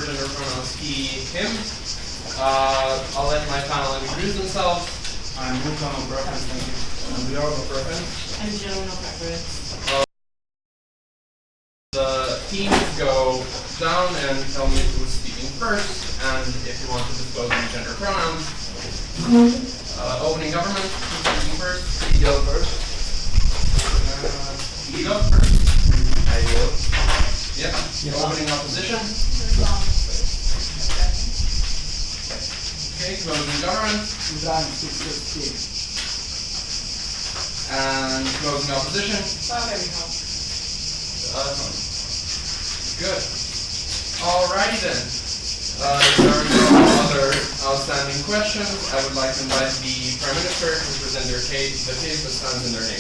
gender pronouns he, him. I'll let my panel introduce themselves. I'm Luca, no preference, thank you. And we are no preference. I'm Joe, no preference. The teams go down and tell me who's speaking first, and if you want to disclose any gender pronouns. Opening government, who's speaking first? You go first. You go first. I go. Yep. Opening opposition. Okay, closing government. And closing opposition. Good. Alrighty then. If there are no other outstanding questions, I would like to invite the Prime Minister to present the case that stands in their name.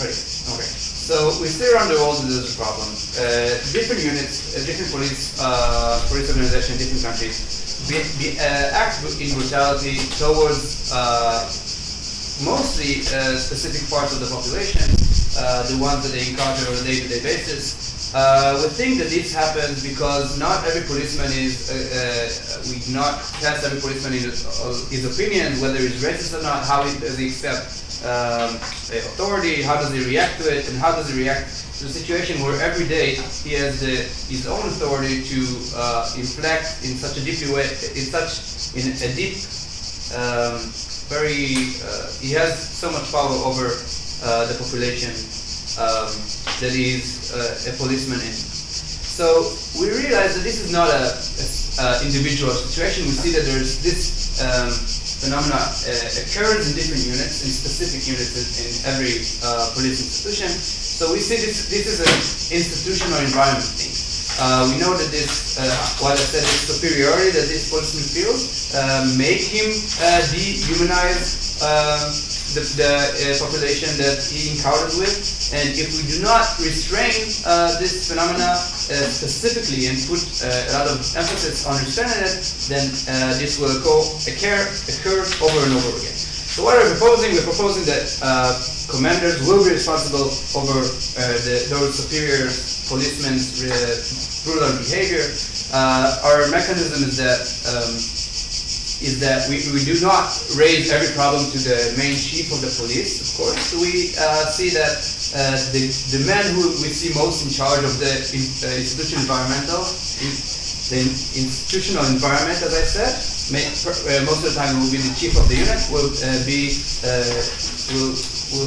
Right. Okay. So we see around the world that there's a problem. Different units, different police organizations, different countries act in brutality towards mostly specific parts of the population, the ones that they encounter on a day-to-day basis. We think that this happens because not every policeman is, we do not test every policeman in his opinion, whether he's racist or not, how does he accept authority, how does he react to it, and how does he react to a situation where every day he has his own authority to inflect in such a deep way, he has so much power over the population that he's a policeman in. So we realize that this is not a individual situation. We see that there's this phenomena occurs in different units, in specific units in every police institution. So we see this is an institutional environment thing. We know that this, what I said, this superiority that this policeman feels make him dehumanize the population that he encounters with. And if we do not restrain this phenomena specifically and put a lot of emphasis on understanding it, then this will occur over and over again. So what are we proposing? We're proposing that commanders will be responsible over those superior policemen's brutal behavior. Our mechanism is that we do not raise every problem to the main chief of the police, of course. So we see that the men who we see most in charge of the institutional environment, as I said, most of the time will be the chief of the unit, will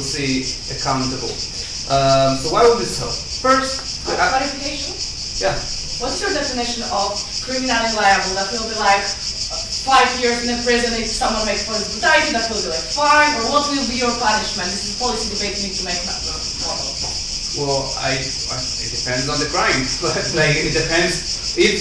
see accountable. So why would this help? First, clarification? Yeah. What's your definition of criminally liable? That will be like 5 years in a prison if someone makes police brutality, that will be like fine, or what will be your punishment? This is a policy debate you need to make model. Well, it depends on the crime, but like it depends if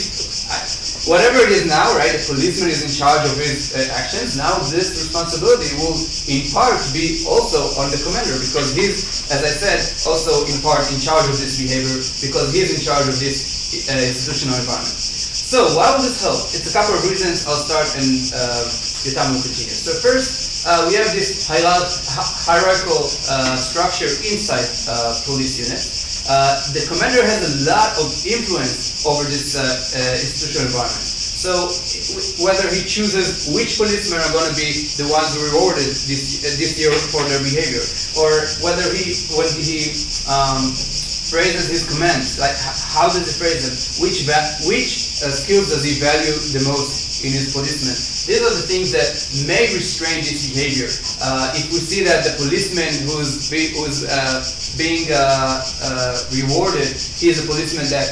whatever it is now, right? The policeman is in charge of his actions. Now this responsibility will, in part, be also on the commander because he's, as I said, also in part in charge of this behavior because he's in charge of this institutional environment. So why will this help? It's a couple of reasons. I'll start and Yotam will continue. So first, we have this hierarchical structure inside police units. The commander has a lot of influence over this institutional environment. So whether he chooses which policemen are going to be the ones rewarded this year for their behavior, or whether when he phrases his commands, like how does he phrase them, which skills does he value the most in his policemen. These are the things that may restrain this behavior. If we see that the policeman who's being rewarded, he is a policeman that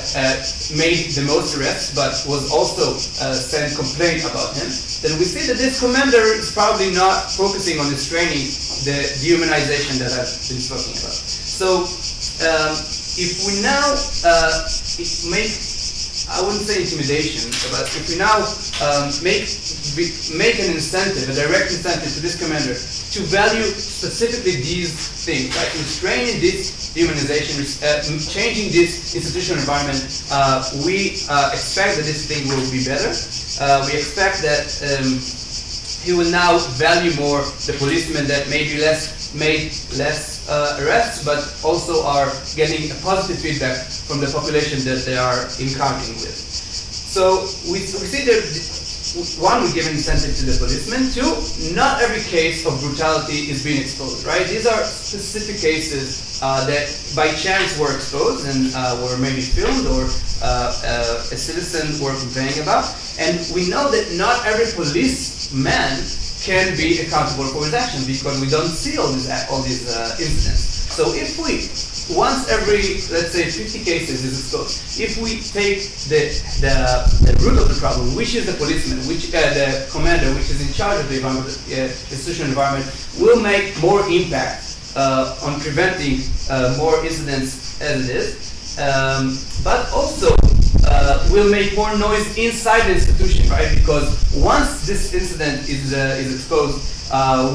made the most arrests, but was also sent complaint about him, then we see that this commander is probably not focusing on restraining the dehumanization that I've been talking about. So if we now I wouldn't say intimidation, but if we now make an incentive, a direct incentive to this commander to value specifically these things, like restraining this dehumanization, changing this institutional environment, we expect that this thing will be better. We expect that he will now value more the policemen that maybe made less arrests, but also are getting a positive feedback from the population that they are encountering with. So we see that one, we give an incentive to the policemen. Two, not every case of brutality is being exposed, right? These are specific cases that by chance were exposed and were maybe filmed or a citizen were complaining about. And we know that not every policeman can be accountable for his actions because we don't see all these incidents. So if we, once every, let's say 50 cases is exposed, if we take the root of the problem, which is the policeman, which the commander, which is in charge of the environment, institutional environment, will make more impact on preventing more incidents as it is, but also will make more noise inside the institution, right? Because once this incident is exposed,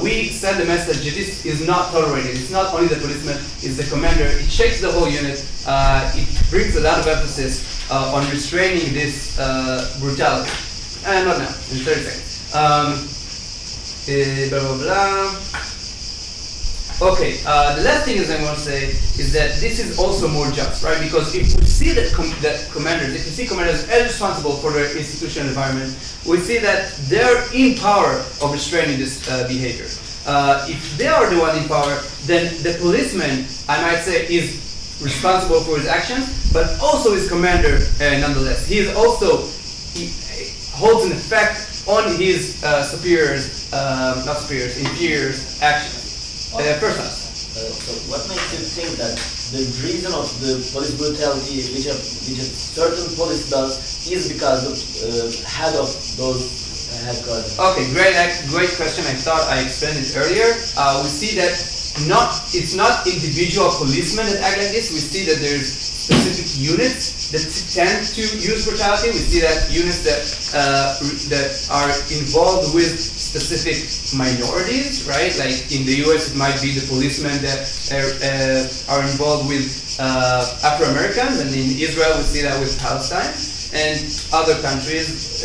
we send a message that this is not tolerated. It's not only the policeman, it's the commander. It shakes the whole unit. It brings a lot of emphasis on restraining this brutality. Not now, in 30 seconds. Blah, blah, blah. Okay, the last thing is I want to say is that this is also more just, right? Because if we see that commanders, if we see commanders as responsible for their institutional environment, we see that they're in power of restraining this behavior. If they are the one in power, then the policeman, I might say, is responsible for his actions, but also his commander nonetheless. He holds an effect on his inferiors' actions. First class. So what makes you think that the reason of the police brutality which a certain police does is because the head of those headquarters? Okay, great question. I thought I explained it earlier. We see that it's not individual policemen that act like this. We see that there's specific units that tend to use brutality. We see that units that are involved with specific minorities, right? Like in the US, it might be the policemen that are involved with Afro-Americans, and in Israel, we see that with Palestine, and other countries,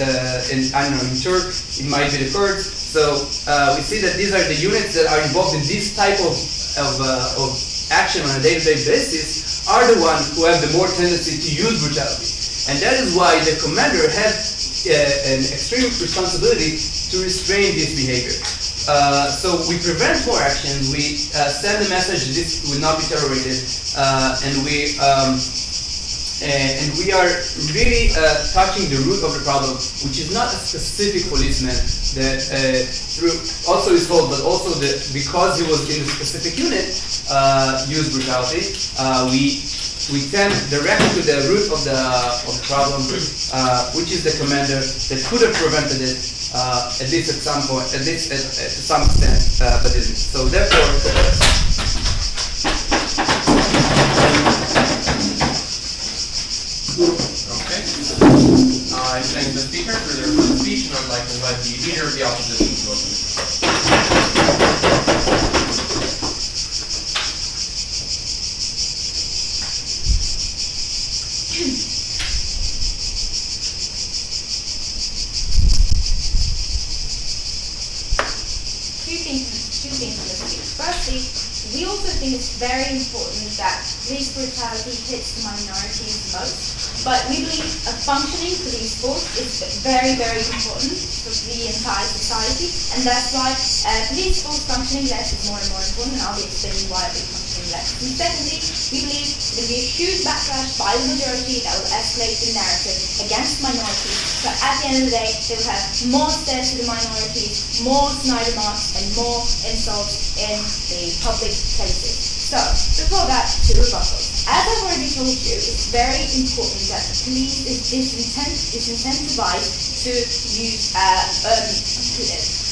in Turkey, it might be the Kurds. So we see that these are the units that are involved in this type of action on a day-to-day basis are the ones who have the more tendency to use brutality. And that is why the commander has an extreme responsibility to restrain this behavior. So we prevent more actions, we send the message that this will not be tolerated, and we are really touching the root of the problem, which is not a specific policeman that through also his fault, but also because he was in a specific unit, used brutality. We tend directly to the root of the problem, which is the commander that could have prevented it. At least at some point, at least to some extent, but isn't. So therefore, Okay. I thank the speaker for their speech, and I'd like to invite the leader of the opposition to open. Two things in this speech. Firstly, we also think it's very important that police brutality hits the minorities most, but we believe a functioning police force is very, very important for the entire society, and that's why police force functioning less is more and more important, and I'll be explaining why it'll be functioning less. And secondly, we believe there will be a huge backlash by the majority that will escalate the narrative against minorities, so at the end of the day, they will have more stares to the minorities, more Snyder marks, and more insults in the public places. So, before that, to rebuttals. As I've already told you, it's very important that the police is disincentivized to use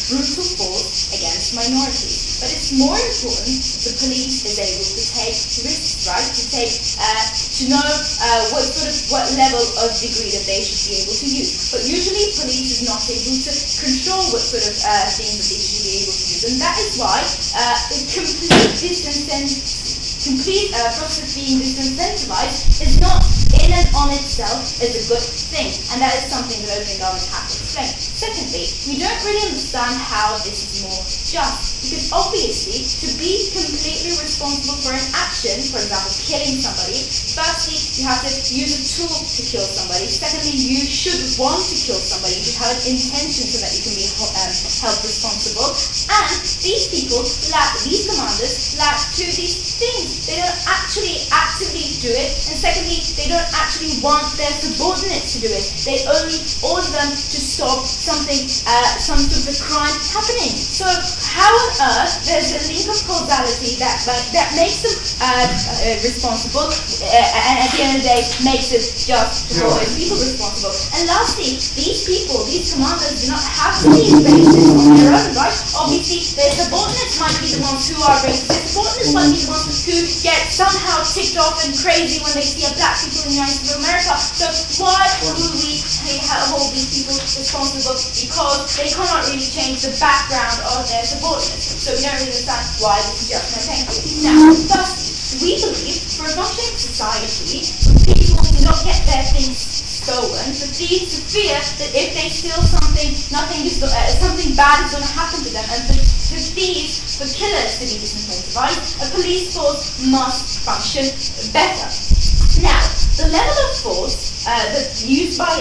brutal force against minorities. But it's more important the police is able to take risks, right? To know what level of degree that they should be able to use. But usually police is not able to control what sort of things that they should be able to use. And that is why complete process being disincentivized is not in and on itself is a good thing, and that is something that opening government has to explain. Secondly, we don't really understand how this is more just, because obviously, to be completely responsible for an action, for example, killing somebody, firstly, you have to use a tool to kill somebody. Secondly, you should want to kill somebody. You should have an intention so that you can be held responsible. And these people these commanders lack two of these things. They don't actually actively do it, and secondly, they don't actually want their subordinates to do it. They only order them to stop some sort of crime happening. So how on earth there's a link of causality that makes them responsible, and at the end of the day makes it just to hold those people responsible. And lastly, these people, these commanders, do not have to be racist on their own, right? Obviously, their subordinates might be the ones who are racist. Their subordinates might be the ones who get somehow ticked off and crazy when they see a black people in the United States of America. So why would we hold these people responsible? Because they cannot really change the background of their subordinates. So we don't really understand why this is just no thank you. Now, firstly, we believe for a functioning society, people do not get their things stolen, for thieves to fear that if they steal something, something bad is going to happen to them, and for thieves, for killers to be disincentivized, a police force must function better. Now, the level of force that's used by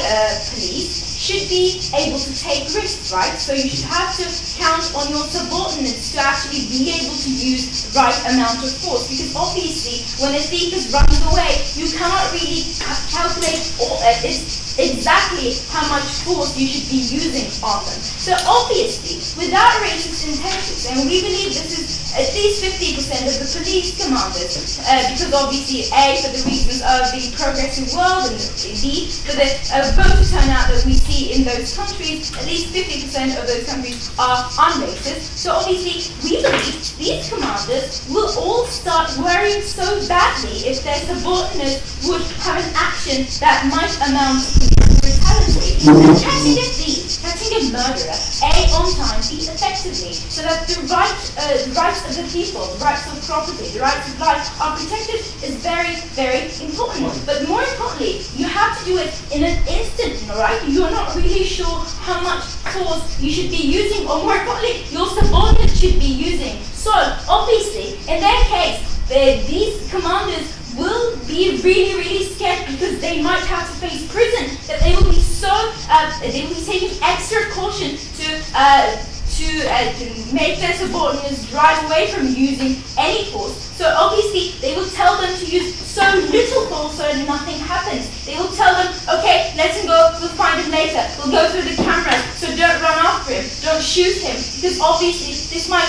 police should be able to take risks, right? So you should have to count on your subordinates to actually be able to use the right amount of force, because obviously when a thief is running away, you cannot really calculate exactly how much force you should be using on them. So obviously, without racist intentions, and we believe this is at least 50% of the police commanders, because obviously A, for the reasons of the progressive world, and B, for the voter turnout that we see in those countries, at least 50% of those countries are un-racist. So obviously, we believe these commanders will all start worrying so badly if their subordinates would have an action that might amount to brutality. Catching a thief, catching a murderer, on time, B, effectively, so that the rights of the people, the rights of property, the rights of life are protected is very, very important. But more importantly, you have to do it in an instant, right? You're not really sure how much force you should be using, or more importantly, your subordinates should be using. So, obviously, in their case, these commanders will be really, really scared because they might have to face prison, that they will be they will be taking extra caution to make their subordinates drive away from using any force. So obviously, they will tell them to use so little force so that nothing happens. They will tell them, okay, let him go, we'll find him later. We'll go through the cameras, so don't run after him, don't shoot him, because obviously this might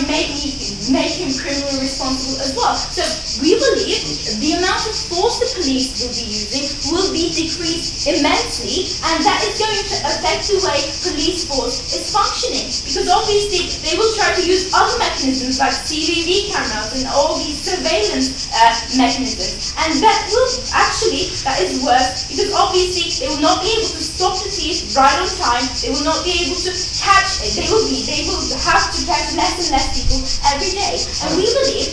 make him criminally responsible as well. So we believe the amount of force the police will be using will be decreased immensely, and that is going to affect the way police force is functioning, because obviously they will try to use other mechanisms like CCTV cameras and all these surveillance mechanisms, and that is worse, because obviously they will not be able to stop the thief right on time. They will not be able to catch. They will have to catch less and less people every day. And we believe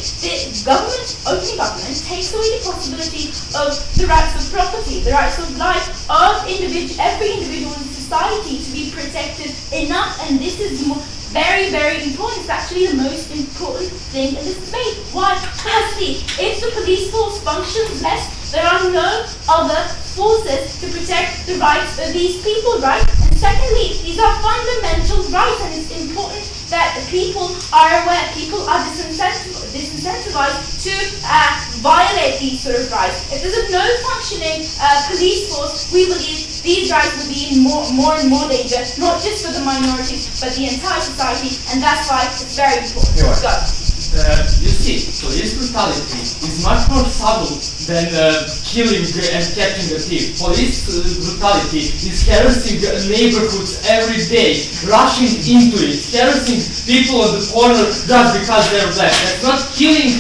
that opening government takes away the possibility of the rights of property, the rights of life of every individual in society to be protected enough, and this is very, very important. It's actually the most important thing in this debate. Why? Firstly, if the police force functions less, there are no other forces to protect the rights of these people, right? And secondly, these are fundamental rights, and it's important that people are aware, people are disincentivized to violate these sort of rights. If there's no functioning police force, we believe these rights will be in more and more danger, not just for the minorities, but the entire society, and that's why it's very important. Go. You see, police brutality is much more subtle than killing and catching a thief. Police brutality is harassing neighborhoods every day, rushing into it, harassing people on the corner just because they're black. That's not killing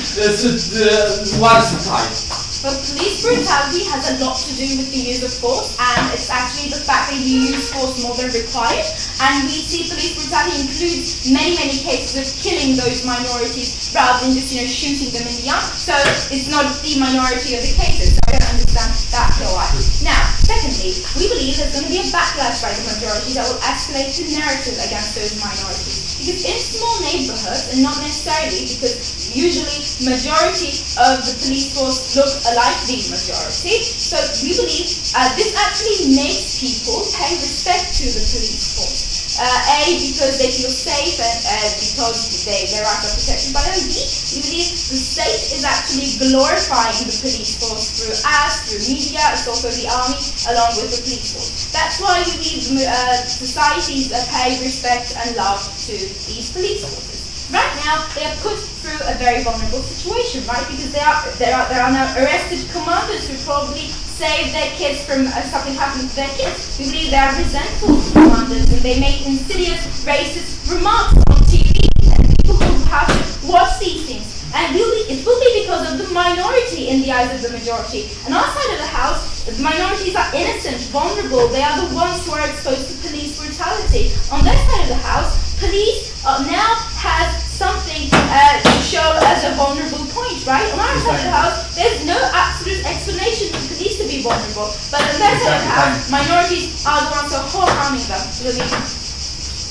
one side. But police brutality has a lot to do with the use of force, and it's actually the fact that you use force more than required. And we see police brutality includes many, many cases of killing those minorities rather than just, shooting them in the arm. So it's not the minority of the cases. So I don't understand that why. Now, secondly, we believe there's going to be a backlash by the majority that will escalate the narrative against those minorities. Because in small neighborhoods, and not necessarily, because usually majority of the police force look alike the majority, so we believe this actually makes people pay respect to the police force. A, because they feel safe and because their rights are protected by them. B, we believe the state is actually glorifying the police force through ads, through media, it's also the army, along with the police force. That's why we believe societies pay respect and love to these police forces. Right now, they are put through a very vulnerable situation, right? Because there are now arrested commanders who probably save their kids from something happening to their kids. We believe they are resentful commanders and they make insidious, racist remarks on TV, and people will have to watch these things. And it will be because of the minority in the eyes of the majority. On our side of the house, the minorities are innocent, vulnerable. They are the ones who are exposed to police brutality. On their side of the house, police now has something to show as a vulnerable point, right? On our side of the house, there's no absolute explanation for police to be vulnerable. But on their side of the house, minorities are the ones who are harming them. So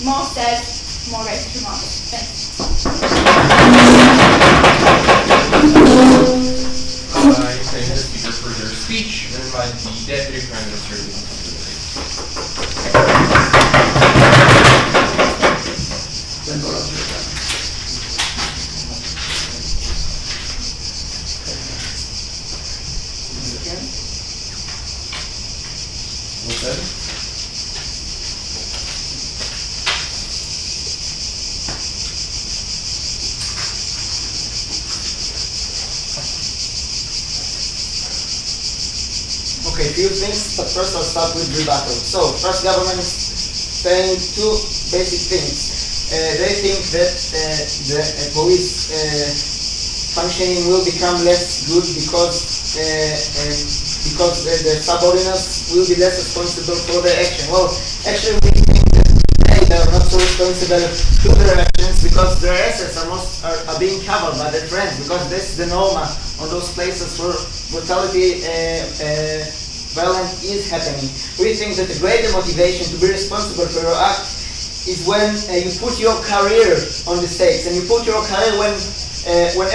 more said, more racist remarks. Thanks. I thank the speaker for their speech and invite the Deputy Prime Minister to Okay, a few things, but first I'll start with rebuttal. So, first, government is saying two basic things. They think that the police functioning will become less good because the subordinates will be less responsible for their action. Well, actually we think that they are not so responsible to their actions because their assets are being covered by their friends, because this is the norma on those places where brutality violence is happening. We think that the greater motivation to be responsible for your act is when you put your career on the stakes, and you put your career when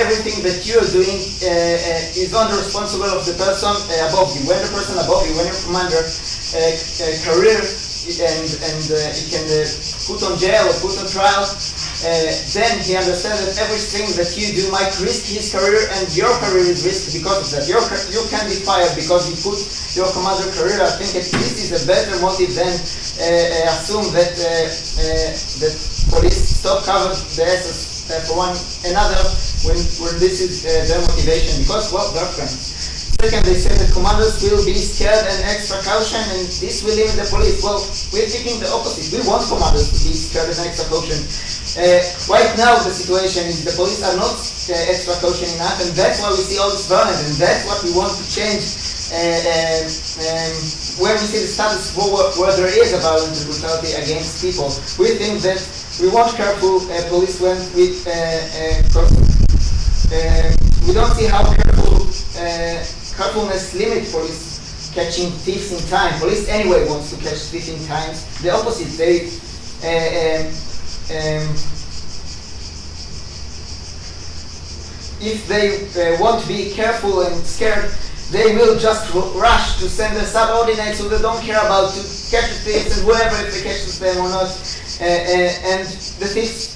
everything that you are doing is on the responsible of the person above you. When the person above you, when your commander career and he can put on jail or put on trial, then he understands that everything that you do might risk his career, and your career is risked because of that. You can be fired because you put your commander career. I think that this is a better motive than assume that police stop cover the assets for one another when this is their motivation, because well, they're friends. Second, they say that commanders will be scared and extra caution, and this will limit the police. Well, we're thinking the opposite. We want commanders to be scared and extra caution. Right now, the situation is the police are not extra caution enough, and that's why we see all this violence, and that's what we want to change. When we see the status quo where there is a violent brutality against people, we think that we want careful police when we don't see how carefulness limits police catching thieves in time. Police anyway wants to catch thieves in time. The opposite, they if they want to be careful and scared, they will just rush to send their subordinates who they don't care about to catch the thieves, and whoever, if they catch them or not. And the thieves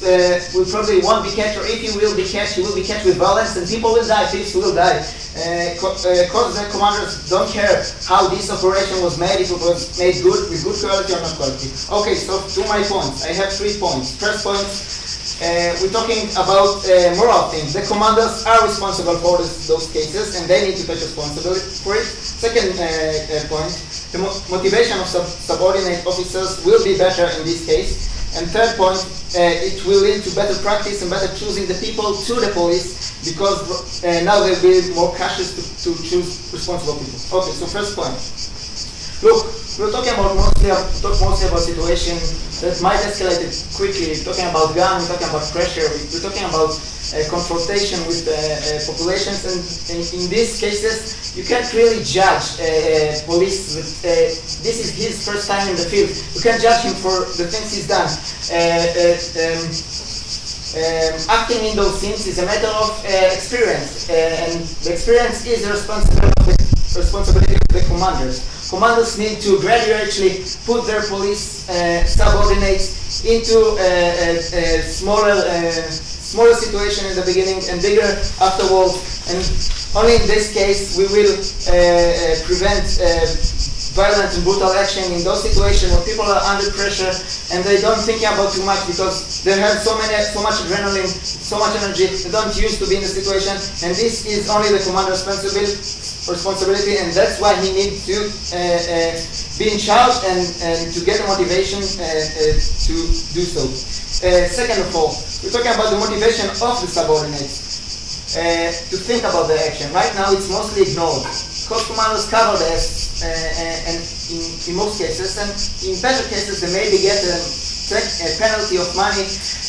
will probably won't be catched, or if he will be catched with violence, and people will die, thieves will die. Because the commanders don't care how this operation was made, if it was made good, with good quality or not quality. Okay, so to my points, I have 3 points. First point, we're talking about moral things. The commanders are responsible for those cases, and they need to take responsibility for it. Second point, the motivation of subordinate officers will be better in this case. And third point, it will lead to better practice and better choosing the people to the police, because now they'll be more cautious to choose responsible people. Okay, so first point. Look, we're talking about mostly about situation that might escalate quickly. We're talking about gun, we're talking about pressure, we're talking about confrontation with populations, and in these cases, you can't really judge police. This is his first time in the field. You can't judge him for the things he's done. Acting in those scenes is a matter of experience, and the experience is the responsibility of the commanders. Commanders need to gradually put their police subordinates into a smaller situation in the beginning and bigger afterwards. And only in this case we will prevent violent and brutal action in those situations where people are under pressure and they don't think about too much because they have so much adrenaline, so much energy, they don't used to be in the situation, and this is only the commander's responsibility, and that's why he needs to be in charge and to get the motivation to do so. Second of all, we're talking about the motivation of the subordinates to think about the action. Right now it's mostly ignored. Because commanders cover this, and in most cases, and in better cases they maybe get a penalty of money,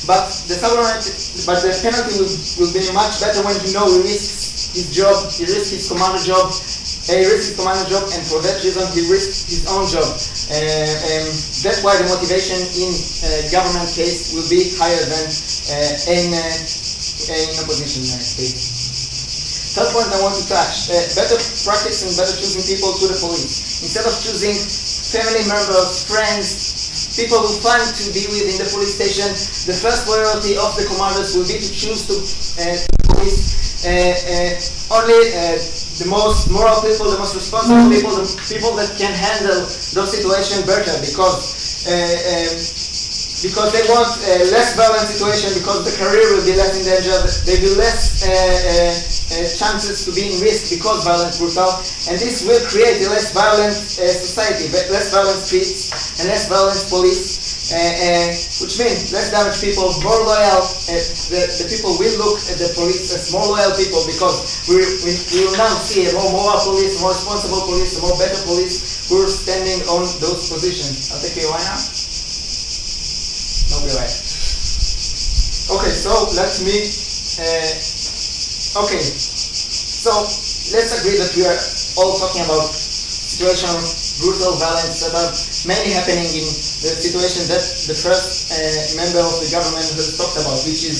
but the penalty will be much better when he risks his job, he risks his commander job, and for that reason he risks his own job. That's why the motivation in government case will be higher than in opposition case. Third point I want to touch, better practice and better choosing people to the police. Instead of choosing family members, friends, people who find to be with in the police station, the first priority of the commanders will be to choose to police only the most moral people, the most responsible people, the people that can handle those situations better, because they want less violent situation, because the career will be less in danger, there will be less chances to be in risk because violence brutal, and this will create a less violent society, less violent streets, and less violent police, which means less damaged people, more loyal. The people will look at the police as more loyal people, because we will now see a more moral police, more responsible police, a more better police who are standing on those positions. I'll take you right now. No, be right. Okay, so let me. Okay, so let's agree that we are all talking about situation of brutal violence that are mainly happening in the situation that the first member of the government has talked about, which is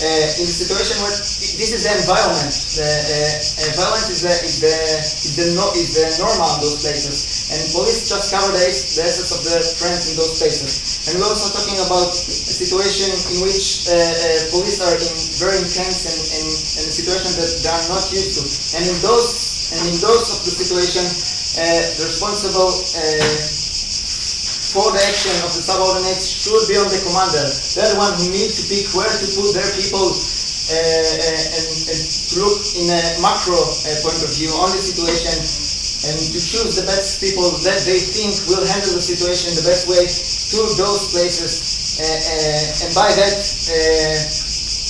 in the situation where this is the environment. Violence is the normal in those places, and police just cover the essence of the friends in those places. And we're also talking about a situation in which police are in very intense and a situation that they are not used to. And in those of the situation, the responsible for the action of the subordinates should be on the commander. They're the one who needs to pick where to put their people and to look in a macro point of view on the situation, and to choose the best people that they think will handle the situation the best way to those places, and by that,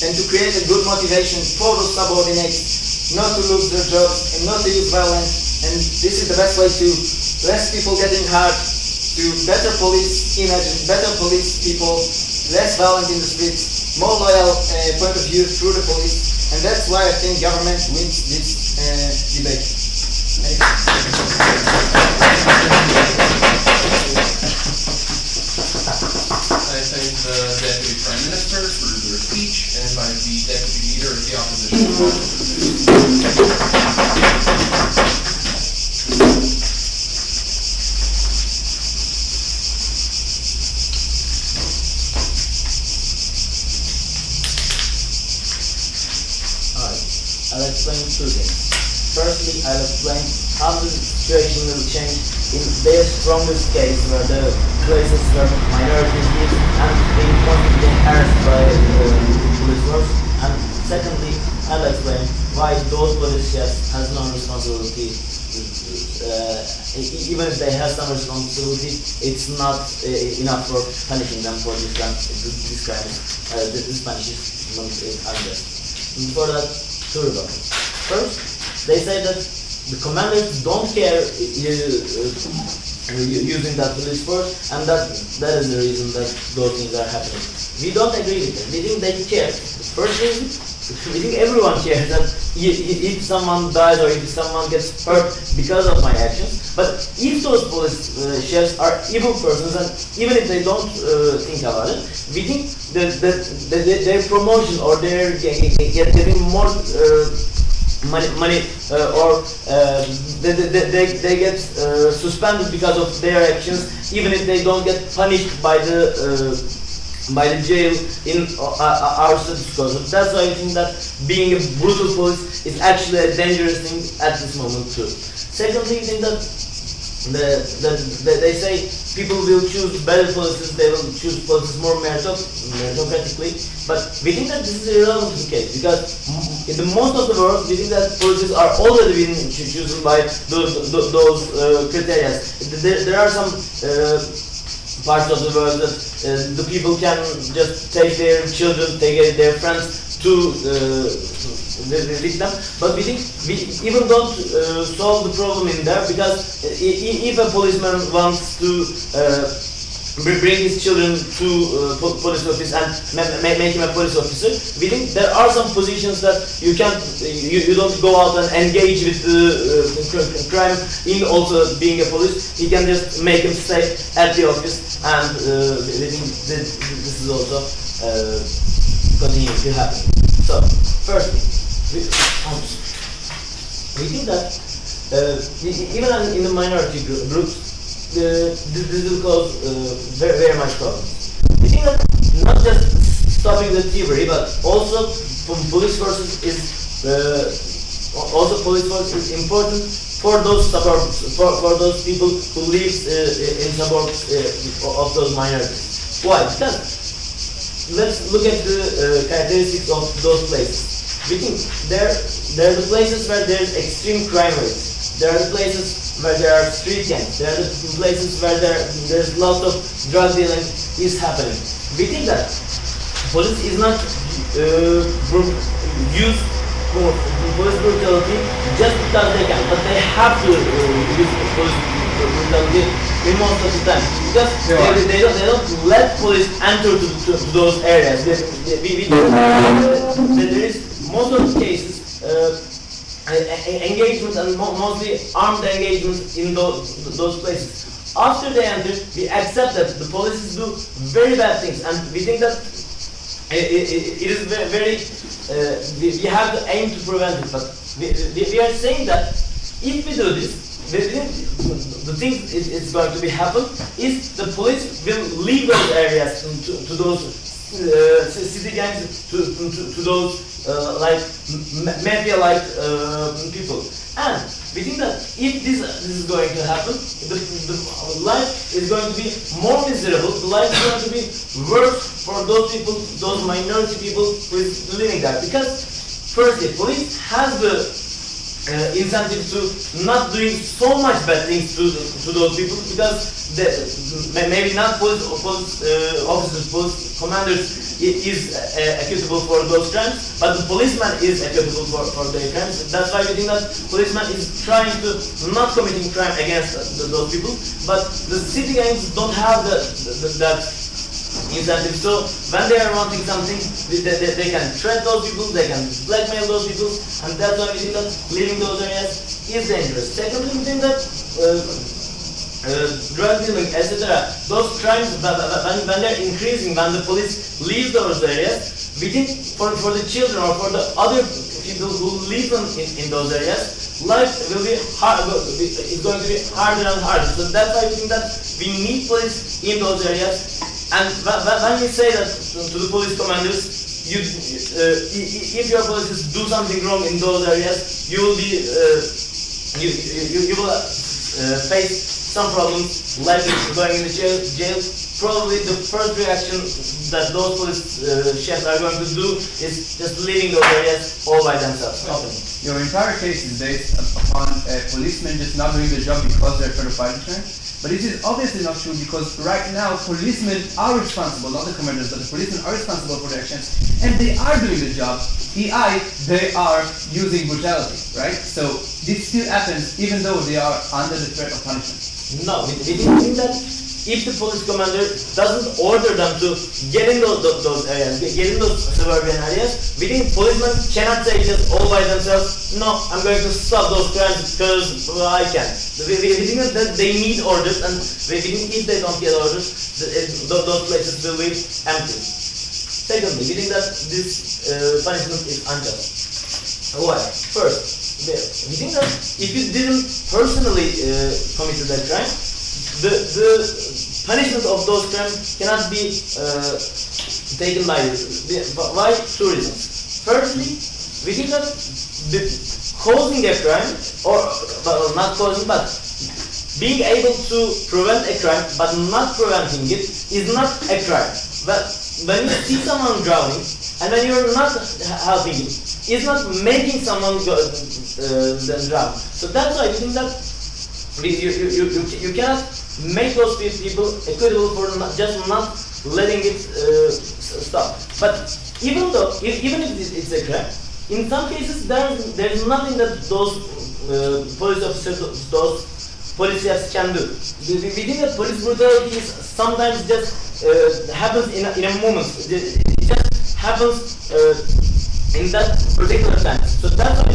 and to create a good motivation for those subordinates not to lose their jobs and not to use violence. And this is the best way to less people getting hurt, to better police image, better police people, less violent in the streets, more loyal point of view through the police, and that's why I think government wins this debate. I thank the Deputy Prime Minister for their speech and invite the Deputy Leader of the Opposition. I'll explain two things. Firstly, I'll explain how the situation will change in their strongest case, where the places where minorities live and being constantly harassed by police force. And secondly, I'll explain why those police chefs has no responsibility even if they have some responsibility, it's not enough for punishing them for this crime. This punishment is unjust. For that, two rebuttals. First, they say that the commanders don't care using that police force, and that is the reason that those things are happening. We don't agree with them. We think they care. First reason, we think everyone cares that if someone dies or if someone gets hurt because of my actions. But if those police chefs are evil persons, and even if they don't think about it, we think that their promotion or their getting more money or they get suspended because of their actions, even if they don't get punished by the jail in our status quo. So that's why I think that being a brutal police is actually a dangerous thing at this moment too. Secondly, I think that they say people will choose better policies, they will choose policies more meritocratically, but we think that this is irrelevant to the case, because in the most of the world, we think that policies are already being chosen by those criteria. There are some parts of the world that the people can just take their children, take their friends to with them, but we think we even don't solve the problem in there, because if a policeman wants to bring his children to police office and make him a police officer, we think there are some positions that you can't, you don't go out and engage with the crime in also being a police. He can just make him stay at the office, and we think this is also continuing to happen. So, firstly, we think that even in the minority groups, this will cause very, very much problems. We think that not just stopping the thievery, but also police forces is important for those suburbs, for those people who live in suburbs of those minorities. Why? Because let's look at the characteristics of those places. We think there are the places where there is extreme crime rates. There are the places where there are street gangs. There are the places where there's lots of drug dealing is happening. We think that police is not use police brutality just because they can, but they have to use police brutality in most of the time, because they don't let police enter to those areas. There is most of the cases engagement, and mostly armed engagement in those places. After they enter, we accept that the police do very bad things, and we think that it is very we have to aim to prevent it. But we are saying that if we do this, the thing is going to be happen is the police will leave those areas to those city gangs, to those like mafia-like people. And we think that if this is going to happen, the life is going to be more miserable. The life is going to be worse for those people, those minority people who is living there. Because firstly, police has the incentive to not doing so much bad things to those people, because maybe not police officers, police commanders is accountable for those crimes, but the policeman is accountable for their crimes. That's why we think that policeman is trying to not committing crime against those people, but the city gangs don't have that incentive. So when they are wanting something, they can threat those people, they can blackmail those people, and that's why we think that leaving those areas is dangerous. Secondly, we think that drug dealing, etc., those crimes, when they're increasing, when the police leave those areas, we think for the children or for the other people who live in those areas, life will be hard, it's going to be harder and harder. So that's why we think that we need police in those areas. And when we say that to the police commanders, if your police do something wrong in those areas, you will be face some problems, like going in the jail, probably the first reaction that those police chefs are going to do is just leaving those areas all by themselves. Your entire case is based upon policemen just not doing the job because they're afraid of punishment. But it is obviously not true because right now policemen are responsible, not the commanders, but the policemen are responsible for their actions, and they are doing the job. They are using brutality, right? So this still happens even though they are under the threat of punishment. No, we think that if the police commander doesn't order them to get in those areas, get in those suburban areas, we think policemen cannot say just all by themselves, no, I'm going to stop those crimes because I can. We think that they need orders, and we think if they don't get orders, those places will be empty. Secondly, we think that this punishment is unjust. Why? First, we think that if you didn't personally commit that crime, the punishment of those crimes cannot be taken by you. Why? Two reasons. Firstly, we think that causing a crime, or not causing, but being able to prevent a crime but not preventing it is not a crime. But when you see someone drowning and when you're not helping him, it's not making someone drown. So that's why I think that you cannot make those people equitable for not letting it stop. But even if it's a crime, in some cases there's nothing that those police officers, those police chefs can do. We think that police brutality is sometimes just happens in a moment. It just happens in that particular time. So that's why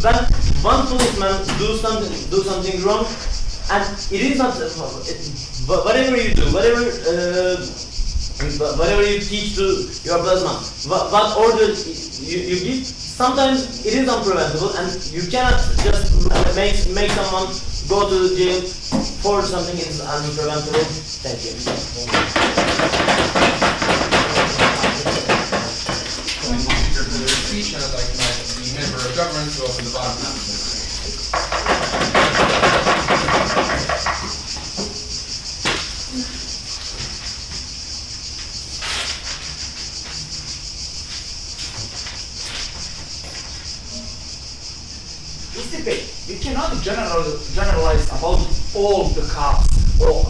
when one policeman do something wrong, and it is not whatever you do, whatever you teach to your plasma, what order you give, sometimes it is unpreventable, and you cannot just make someone go to the jail for something that is unpreventable. Thank you. Speech, and I'd like to invite the member of government to open the bottom half of the This debate, we cannot generalize about all the cops. Or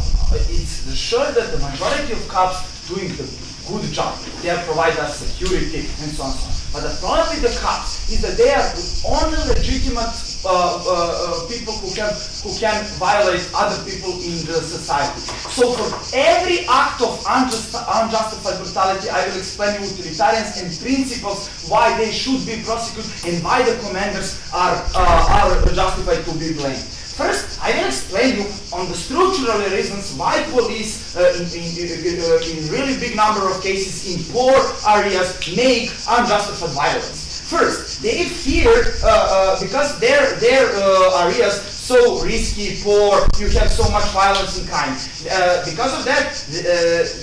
it's sure that the majority of cops doing the good job. They are provide us security and so on and so on. But the problem with the cops is that they are only legitimate people who can violate other people in the society. So for every act of unjustified brutality, I will explain utilitarians and principles why they should be prosecuted and why the commanders are justified to be blamed. First, I will explain you on the structural reasons why police in really big number of cases in poor areas make unjustified violence. First, they fear because their areas so risky, poor, you have so much violence and crime. Because of that,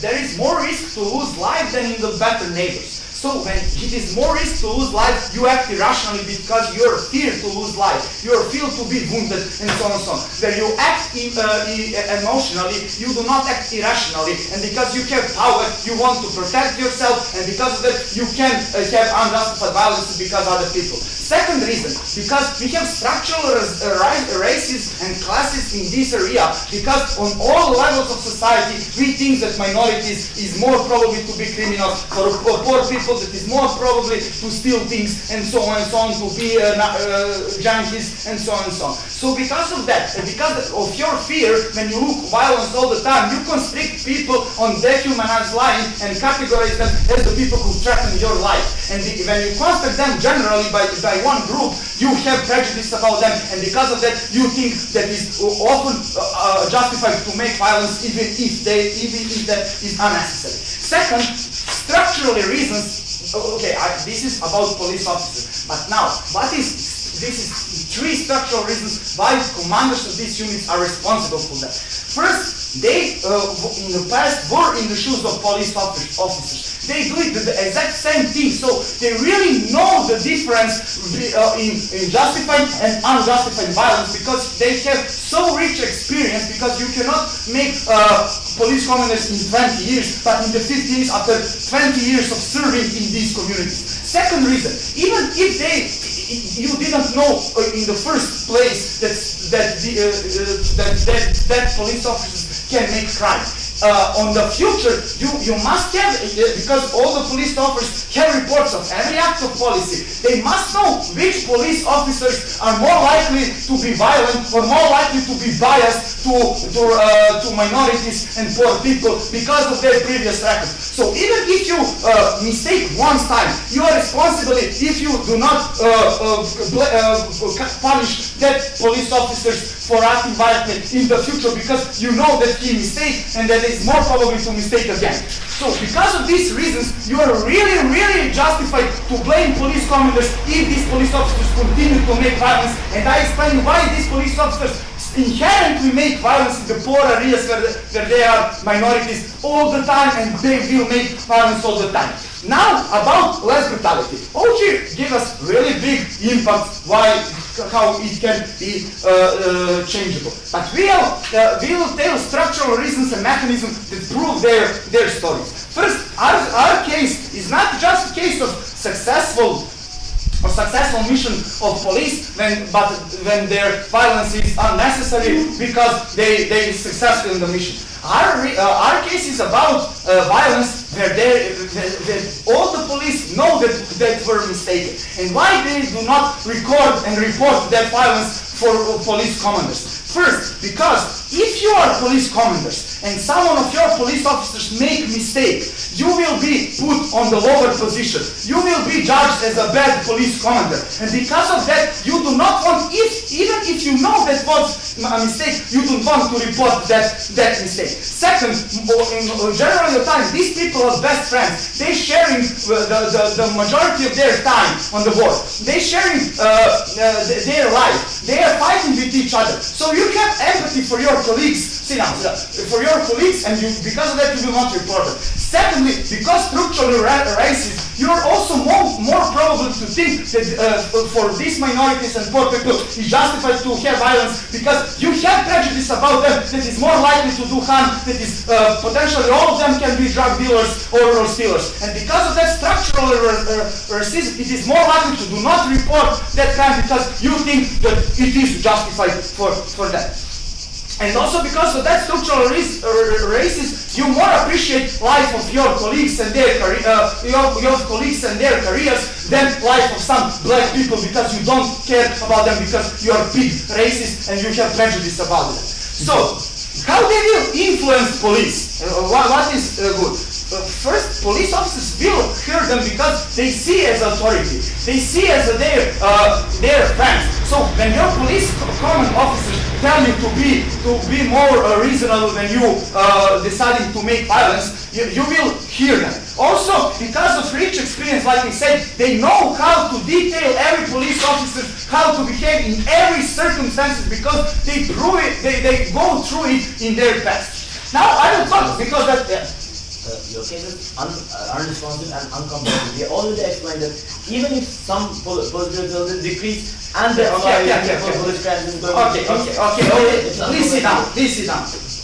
there is more risk to lose life than in the better neighbors. So when it is more risk to lose life, you act irrationally because you are fear to lose life. You are fear to be wounded and so on and so on. When you act emotionally, you do not act irrationally. And because you have power, you want to protect yourself. And because of that, you can have unjustified violence because of other people. Second reason, because we have structural races and classes in this area, because on all levels of society, we think that minorities is more probably to be criminals, for poor people that is more probably to steal things, and so on, to be junkies, and so on and so on. So because of that, and because of your fear, when you look violence all the time, you constrict people on dehumanized line and categorize them as the people who threaten your life. And when you constrict them generally by one group, you have prejudice about them, and because of that, you think that is often justified to make violence even if that is unnecessary. Second, structurally reasons. Okay, this is about police officers, but now this is three structural reasons why commanders of these units are responsible for that. First, They, in the past, were in the shoes of police officers. They do it the exact same thing, so they really know the difference in justified and unjustified violence because they have so rich experience, because you cannot make police commanders in 20 years, but in the 15th after 20 years of serving in these communities. Second reason, even if you didn't know in the first place that police officers can make crime. On the future, you must have, because all the police officers have reports of every act of policy, they must know which police officers are more likely to be violent or more likely to be biased to minorities and poor people because of their previous record. So even if you mistake one time, you are responsible if you do not punish that police officers for acting violently in the future, because you know that he mistake and that it's more probable to mistake again. So because of these reasons, you are really justified to blame police commanders if these police officers continue to make violence, and I explain why these police officers inherently make violence in the poor areas where they are minorities all the time, and they will make violence all the time. Now about less brutality. OG gave us really big impact how it can be changeable. But we will tell structural reasons and mechanisms that prove their stories. First, our case is not just a case of successful mission of police but when their violence is unnecessary because they successful in the mission. Our case is about violence where all the police know that were mistaken, and why they do not record and report their violence for police commanders. First, because if you are police commanders and someone of your police officers make mistake, you will be put on the lower position. You will be judged as a bad police commander, and because of that, you do not want, even if you know that was a mistake, you don't want to report that mistake. Second, in general time, these people are best friends. They sharing the majority of their time on the board. They sharing their life. They are fighting with each other. So you have empathy for your colleagues. For your colleagues, and because of that you will not report it. Secondly, because structurally racist, you are also more probable to think that for these minorities and poor people it's justified to have violence because you have prejudice about them that is more likely to do harm, that is potentially all of them can be drug dealers or stealers. And because of that structural racism, it is more likely to do not report that crime because you think that it is justified for that. And also because of that structural racism, you more appreciate life of your colleagues and their careers than life of some black people because you don't care about them because you are big racist and you have prejudice about them. So, how they will influence police? What is good? First, police officers will hear them because they see as authority. They see as their friends. So when your police command officers tell you to be more reasonable when you deciding to make violence, you will hear them. Also, because of rich experience, like I said, they know how to detail every police officer, how to behave in every circumstances because they prove it, they go through it in their past. Now I will talk because that. Your case is unresponsive and uncomprehensive. We already explained that even if some police will decrease and the police crimes is going to Okay. Please sit down.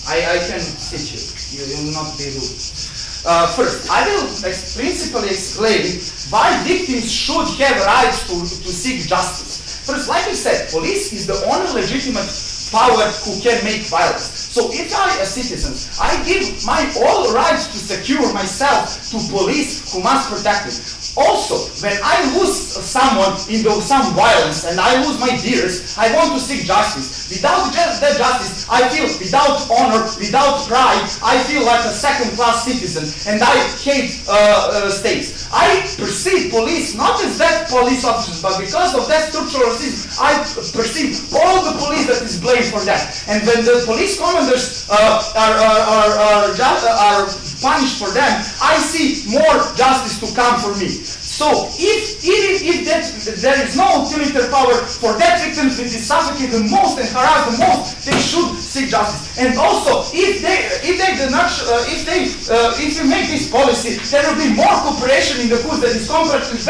I can sit here. You will not be rude. First, I will principally explain why victims should have rights to seek justice. First, like I said, police is the only legitimate power who can make violence. So if I, a citizen, I give my all rights to secure myself to police who must protect me. Also, when I lose someone in some violence and I lose my dearest, I want to seek justice. Without that justice, I feel without honor, without pride, I feel like a second-class citizen and I hate states. I perceive police not as bad police officers, but because of that structural racism, I perceive all the police that is blamed for that. And when the police commanders are punished for them, I see more justice to come for me. So if there is no utilitarian power for that victims which is suffocate the most and harass the most, they should seek justice. And also, if you make this policy, there will be more cooperation in the courts. That is comparatively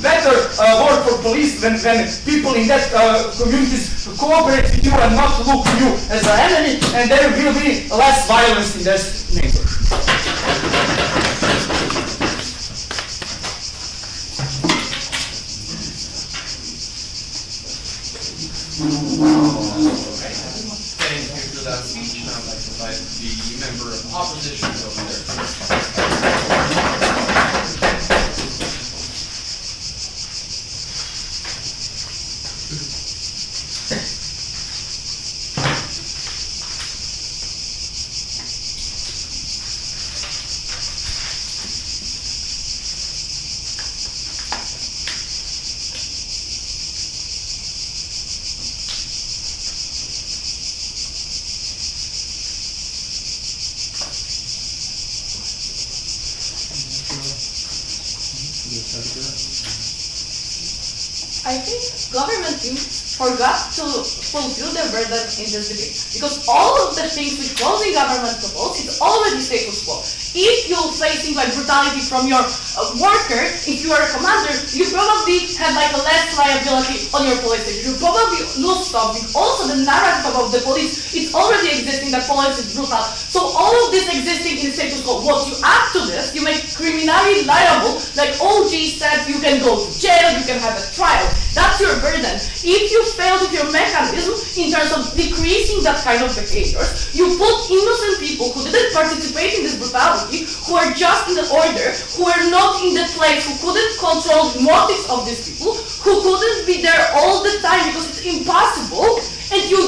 better work for police when people in that communities cooperate with you and not look to you as an enemy, and there will be less violence in that neighborhood. Thank you for that speech. Now I'd like to invite the member of opposition over there. I think government forgot to fulfill their burden in this debate. Because all of the things which closing government proposed is already status quo. If you're facing like brutality from your worker, if you are a commander, you probably have like a less liability on your police station. You probably lose something. Also the narrative about the police, it's already existing that police is brutal. So all of this existing in status quo. What you add to this, you make criminally liable, like OG said, you can go to jail, you can have a trial. That's your burden. If you fail with your mechanism in terms of decreasing that kind of behavior, you put innocent people who didn't participate in this brutality, who are just in the order, who are not in the place, who couldn't control the motives of these people, who couldn't be there all the time because it's impossible, and you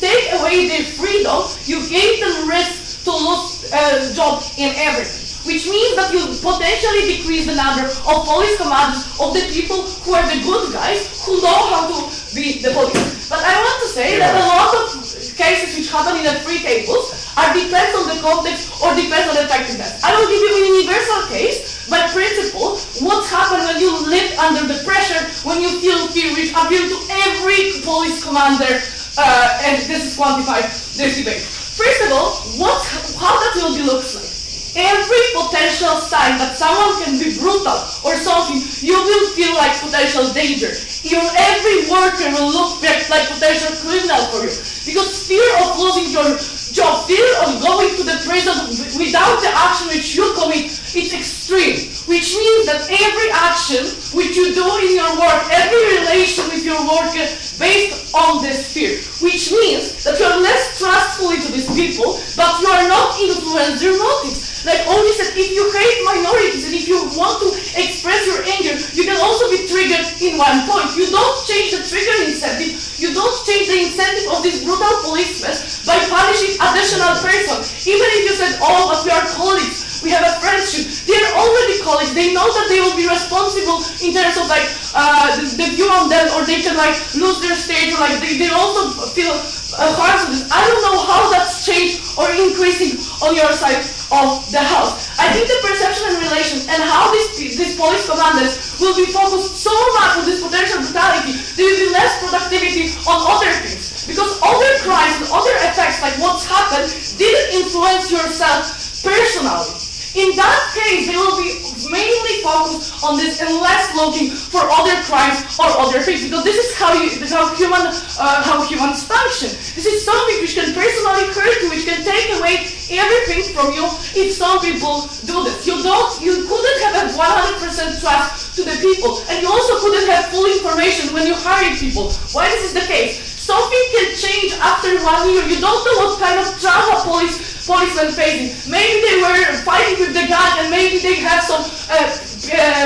take away their freedom, you gave them risk to lose job in everything. Which means that you potentially decrease the number of police commanders, of the people who are the good guys, who know how to be the police. But I want to say that a lot of cases which happen in the free tables depends on the context or depends on the effectiveness. I will give you a universal case, by principle, what happens when you live under the pressure, when you feel fear, which appeal to every police commander, and this is quantified, this debate. First of all, how that will be looks like. Every potential sign that someone can be brutal or something, you will feel like potential danger. Every worker will look like potential criminal for you. Because fear of losing your job, fear of going to the prison without the action which you commit, it's extreme. Which means that every action which you do in your work, every relation with your worker based on this fear. Which means that you are less trustful to these people, but you are not influenced their motives. Like Oli said, if you hate minorities and if you want to express your anger, you can also be triggered in one point. You don't change the trigger incentive, you don't change the incentive of this brutal policeman by punishing additional person. Even if you said, oh, but we are colleagues, we have a friendship, they are already colleagues, they know that they will be responsible in terms of like the view on them, or they can like lose their stage, or like they also feel harm to this. I don't know how that's changed or increasing on your side of the house. I think the perception and relations and how these police commanders will be focused so much on this potential brutality, there will be less productivity on other things. Because other crimes and other effects like what's happened didn't influence yourself personally. In that case, they will be mainly focused on this and less looking for other crimes or other things, because this is how humans function. This is something which can personally hurt you, which can take away everything from you if some people do this. You couldn't have a 100% trust to the people, and you also couldn't have full information when you hire people. Why this is the case? Something can change after 1 year. You don't know what kind of trauma policemen facing. Maybe they were fighting with the gun and maybe they have some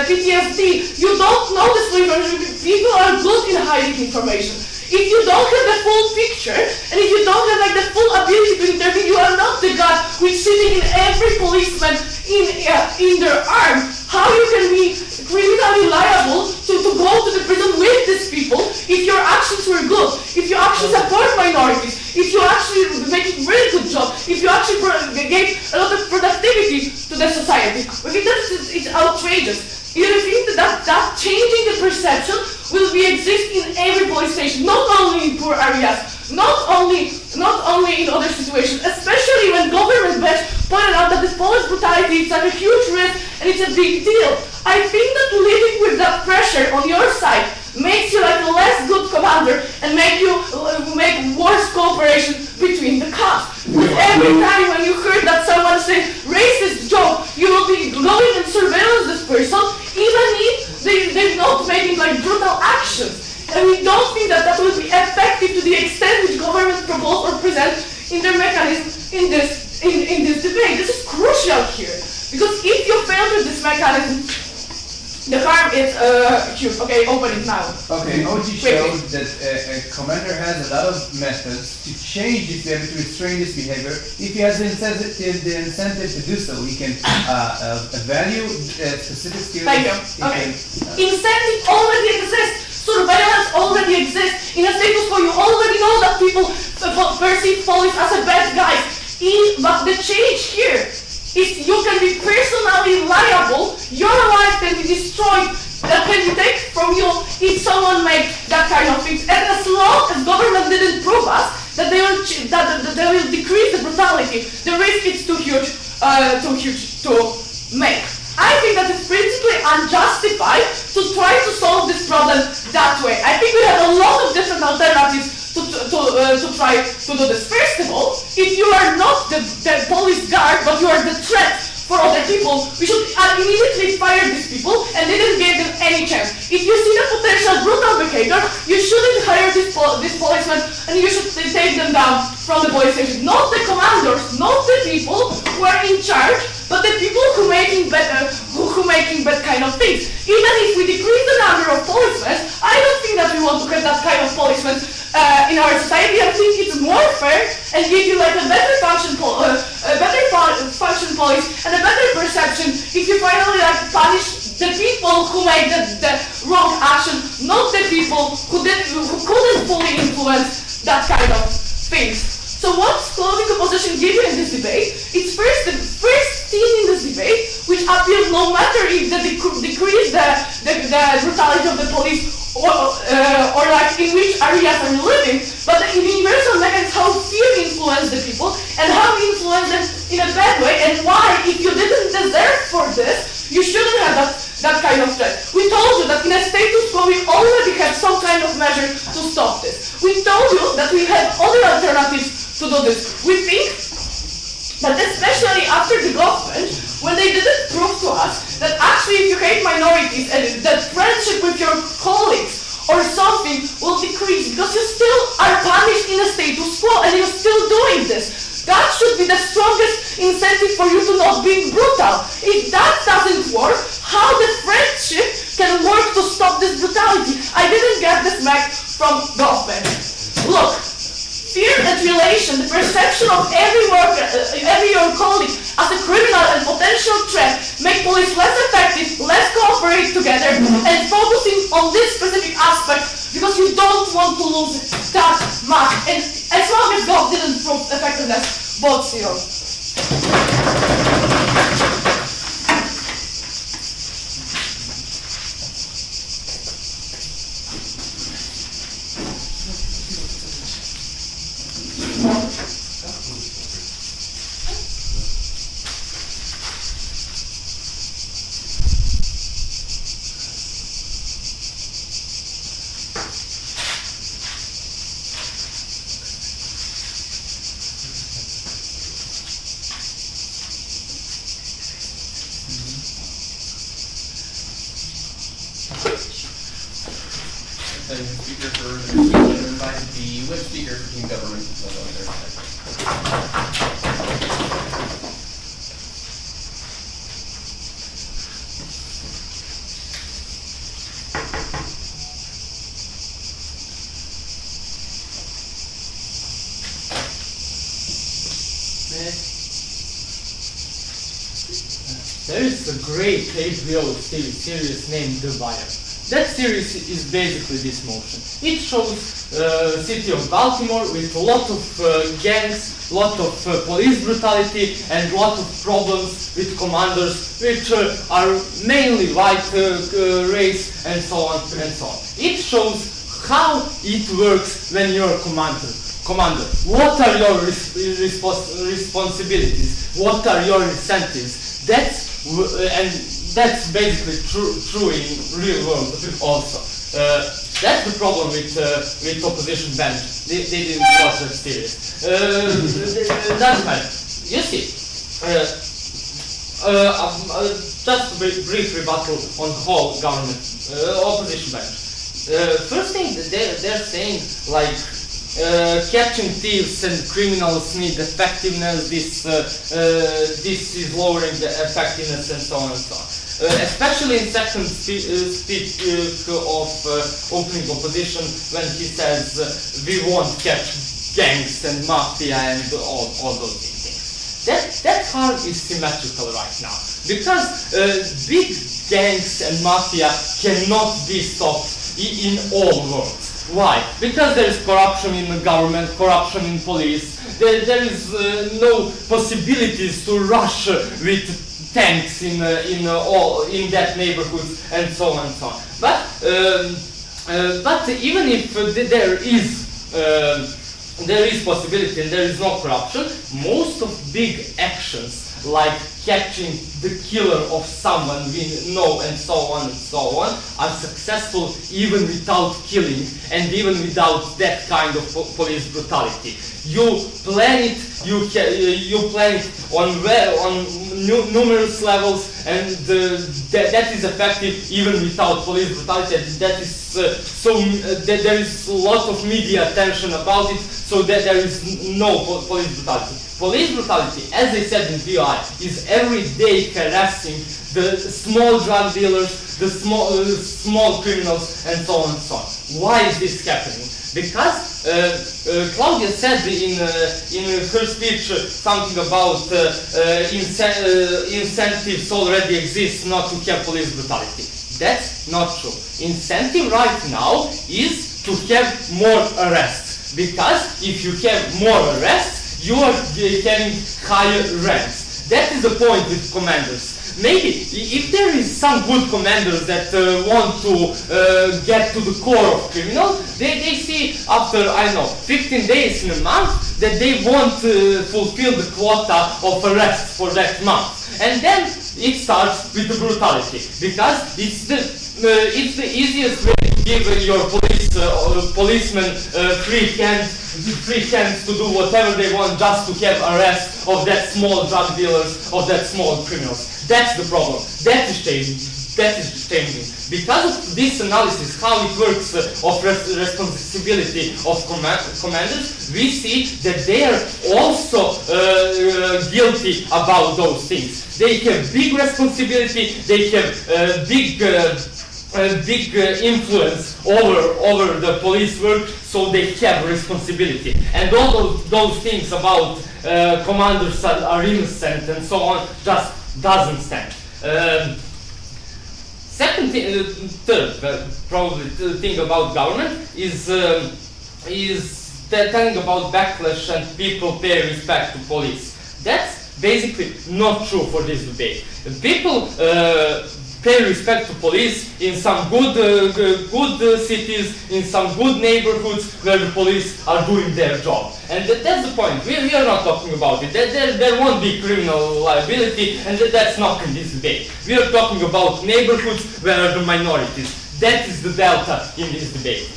PTSD. You don't know this information. People are good in hiding information. If you don't have the full picture, and if you don't have like the full ability to intervene, you are not the guy who's sitting in every policeman in their arm. How you can be criminally liable to go to the prison with these people if your actions were good, if you actually support minorities, if you actually make a very good job, if you actually gave a lot of productivity to the society? I think it's outrageous. You think that changing the perception will be exist in every police station, not only in poor areas, not only in other situations, especially when government badge pointed out that this police brutality is such a huge risk and it's a big deal. I think that living with that pressure on your side makes you like a less good commander and make worse cooperation between the cops. With every time when you heard that someone say racist joke, you will be going and surveillance this person, even if they're not making like brutal actions. And we don't think that will be effective to the extent which government propose or present in their mechanism in this debate. This is crucial here, because if you fail with this mechanism, the harm is huge. Okay, open it now. Okay, OG showed that a commander has a lot of methods to change his behavior, to restrain this behavior. If he has the incentive to do so, he can value specific skills. Thank you. Okay. Incentive already exists. Surveillance already exists. In a status quo, you already know that people perceive police as a bad guy. But the change here is you can be personally liable. Your life can be destroyed. That can be taken from you if someone makes that kind of thing. And as long as government didn't prove us that they will decrease the brutality, the risk is too huge to make. I think that it's principally unjustified to try to solve this problem that way. I think we have a lot of different alternatives to try to do this. First of all, if you are not the police guard, but you are the threat for other people, we should immediately fire these people and didn't give them any chance. If you see the potential brutal behavior, you shouldn't hire this policeman and you should take them down from the police station. Not the commanders, not the people who are in charge, but the people who making bad kind of things. Even if we decrease the number of policemen, I don't think that we want to have that kind of policemen in our society. I think it's more fair and give you like a better function police and a better perception if you finally like punish the people who made the wrong action, not the people who couldn't fully influence that kind of things. So what's closing opposition give you in this debate? It's the first thing in this debate which appeals no matter if they decrease the brutality of the police or like in which areas are you living, but the universal mechanism how fear influence the people and how influence them in a bad way, and why if you didn't deserve for this, you shouldn't have that kind of threat. We told you that in a status quo we already have some kind of measure to stop this. We told you that we have other alternatives to do this. We think that especially after the government, when they didn't prove to us that actually if you hate minorities and that friendship with your colleagues or something will decrease because you still are punished in a status quo and you're still doing this. That should be the strongest incentive for you to not be brutal. If that doesn't work, how the friendship can work to stop this brutality? I didn't get this back from government. Look, fear and relation, the perception of every your colleague as a criminal and potential threat make police less effective, less cooperate together, and focusing on this specific aspect because you don't want to lose that much. And as long as God didn't prove effectiveness, vote 0. Speaker for the speech, and invite the whip speaker for team government to fill on their side. There is a great HBO series named The Wire. That series is basically this motion. It shows city of Baltimore with a lot of gangs, lot of police brutality, and lot of problems with commanders, which are mainly white race, and so on and so on. It shows how it works when you're a commander. What are your responsibilities? What are your incentives? That's basically true in real world also. That's the problem with opposition bench. They didn't watch that series. Doesn't matter. You see, just a brief rebuttal on the whole government opposition bench. First thing that they're saying, like, catching thieves and criminals need effectiveness. This is lowering the effectiveness, and so on and so on. Especially in second speech of opening opposition, when he says we won't catch gangs and mafia and all those things. That harm is symmetrical right now, because big gangs and mafia cannot be stopped in all worlds. Why? Because there is corruption in the government, corruption in police. There is no possibilities to rush with tanks in that neighborhood, and so on and so on. But even if there is possibility and there is no corruption, most of big actions like catching the killer of someone we know, and so on, are successful even without killing and even without that kind of police brutality. You plan it, you plan it on numerous levels, and that is effective even without police brutality. That is there is a lot of media attention about it, so that there is no police brutality. Police brutality, as I said in VI, is every day harassing the small drug dealers, the small criminals, and so on and so on. Why is this happening? Because Claudia said in her speech something about incentives already exist not to have police brutality. That's not true. Incentive right now is to have more arrests, because if you have more arrests, you are having higher ranks. That is the point with commanders. Maybe if there is some good commanders that want to get to the core of criminals, they see after, I don't know, 15 days in a month that they won't fulfill the quota of arrests for that month. And then it starts with the brutality, because it's the easiest way to give your policemen free hands to do whatever they want, just to have arrest of that small drug dealers, of that small criminals. That's the problem. That is changing. Because of this analysis, how it works of responsibility of commanders, we see that they are also guilty about those things. They have big responsibility. They have big influence over the police work, so they have responsibility. And all those things about commanders are innocent and so on just doesn't stand. Third, probably thing about government is telling about backlash and people pay respect to police. That's basically not true for this debate. People pay respect to police in some good cities, in some good neighborhoods where the police are doing their job. And that's the point. We are not talking about it. There won't be criminal liability, and that's not in this debate. We are talking about neighborhoods where are the minorities. That is the delta in this debate.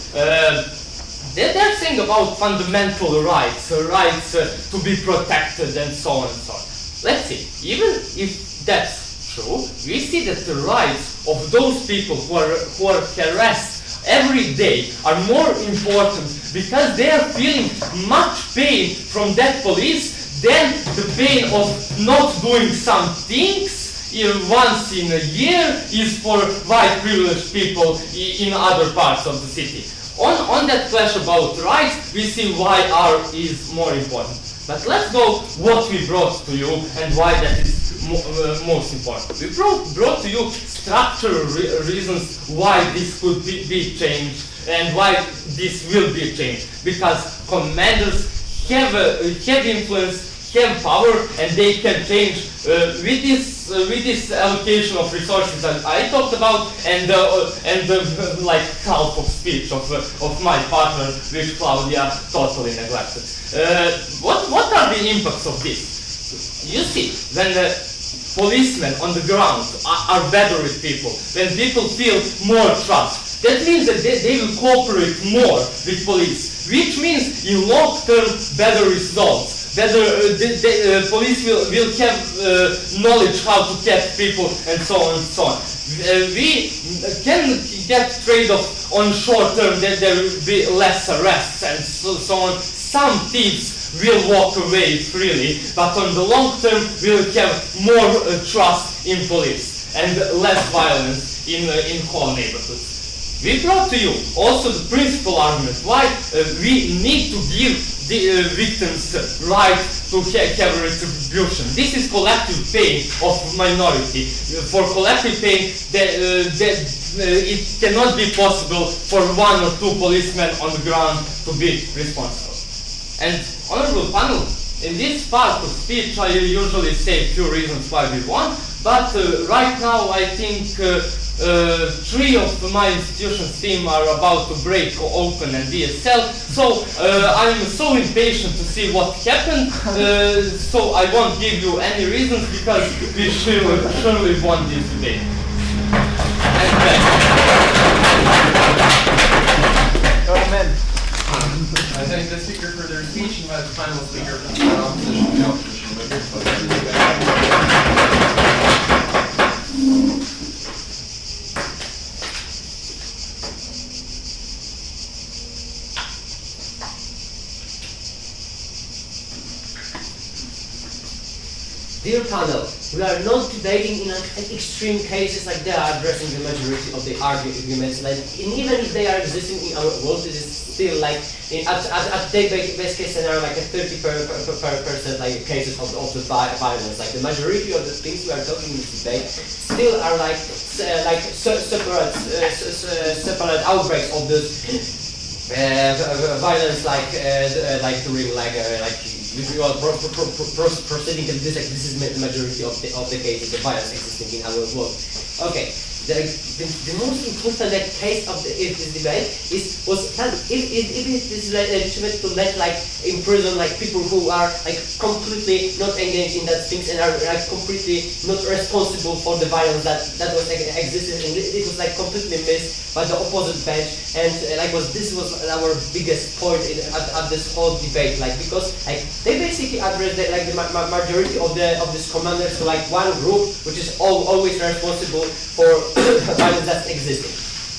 They're saying about fundamental rights to be protected, and so on and so on. Let's see. Even if that's true, we see that the rights of those people who are harassed every day are more important, because they are feeling much pain from that police than the pain of not doing some things once in a year is for white privileged people in other parts of the city. On that clash about rights, we see why R is more important. But let's go what we brought to you and why that is most important. We brought to you structural reasons why this could be changed and why this will be changed. Because commanders have influence, have power, and they can change with this allocation of resources that I talked about, and like half of speech of my partner, which Claudia totally neglected. What are the impacts of this? You see, when the policemen on the ground are better with people, when people feel more trust, that means that they will cooperate more with police, which means in long term better results. Better, police will have knowledge how to catch people and so on and so on. We can get trade-off on short term that there will be less arrests and so on. Some thieves will walk away freely, but on the long term we'll have more trust in police and less violence in whole neighborhoods. We brought to you also the principal argument why we need to give the victims right to have retribution. This is collective pain of minority. For collective pain, it cannot be possible for one or two policemen on the ground to be responsible. And honorable panel, in this part of speech I usually say a few reasons why we won, but right now I think 3 of my institution's team are about to break open and DSL, so I'm so impatient to see what happened, so I won't give you any reasons because we surely won this debate. I thank the speaker for their speech and invite the final speaker for the opposition. The opposition. Dear panel, we are not debating in extreme cases like they are addressing the majority of the arguments, like, and even if they are existing in our world, it is still like at the best case scenario, like a 30% like cases of the violence. Like the majority of the things we are talking in this debate still are like separate outbreaks of this violence, like during usual proceeding, and this is the majority of the cases of violence existing in our world. Okay, the most important case of this debate was if it is legitimate to let imprison people who are completely not engaged in that things and are completely not responsible for the violence that was existing, and it was completely missed by the opposite bench, and this was our biggest point at this whole debate, because they basically addressed the majority of these commanders to one group which is always responsible for violence that's existing.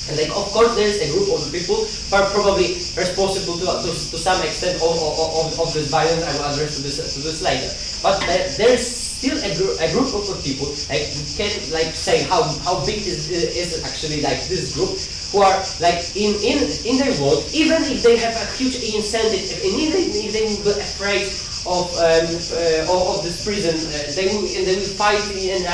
And of course there is a group of people who are probably responsible to some extent of this violence. I will address to this later. But there is still a group of people, we can say how big is actually this group, who are in their world, even if they have a huge incentive, and even if they will be afraid of this prison, they will fight and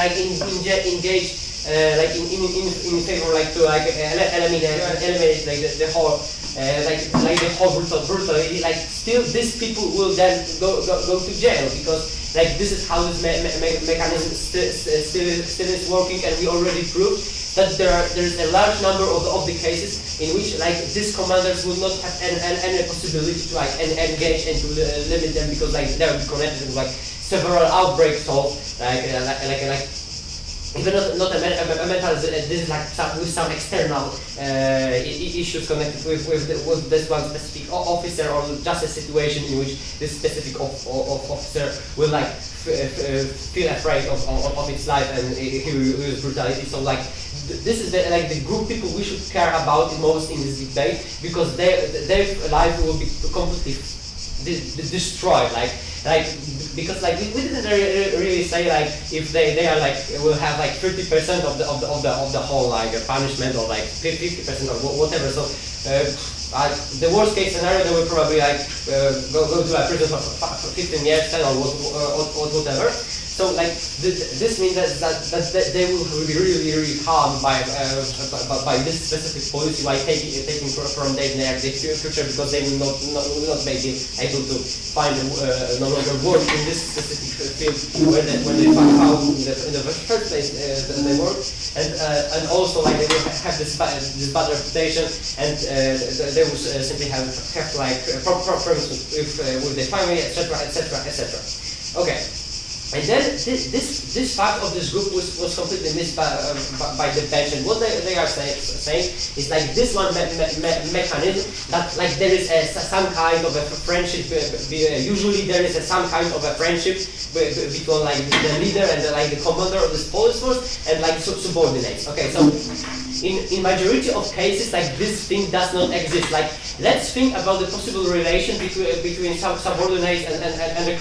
engage in favor to eliminate the whole the whole brutality. Still these people will then go to jail, because this is how this mechanism still is working, and we already proved that there is a large number of the cases in which these commanders will not have any possibility to engage and to limit them, because they will be connected with several outbreaks of even not a mental, this is with some external issues connected with this one specific officer, or just a situation in which this specific officer will feel afraid of its life, and he will use brutality. So this is the group people we should care about the most in this debate, because their life will be completely destroyed. Because we didn't really say if they are will have 30% of the whole punishment, or 50% or whatever. So the worst case scenario, they will probably go to a prison for 15 years, 10 or whatever. So like this means that they will be really harmed by this specific policy by taking from their future, because they will not be able to find no longer work in this specific field when they find out in the first place they work, and also like they will have this bad reputation, and they will simply have like problems with their family, etc. Okay. And then this part of this group was completely missed by the bench. And what they are saying is like this one mechanism that like there is some kind of a friendship. Usually there is some kind of a friendship between like the leader and the commander of this police force and like subordinates. Okay, so in majority of cases like this thing does not exist. Like let's think about the possible relation between subordinates and the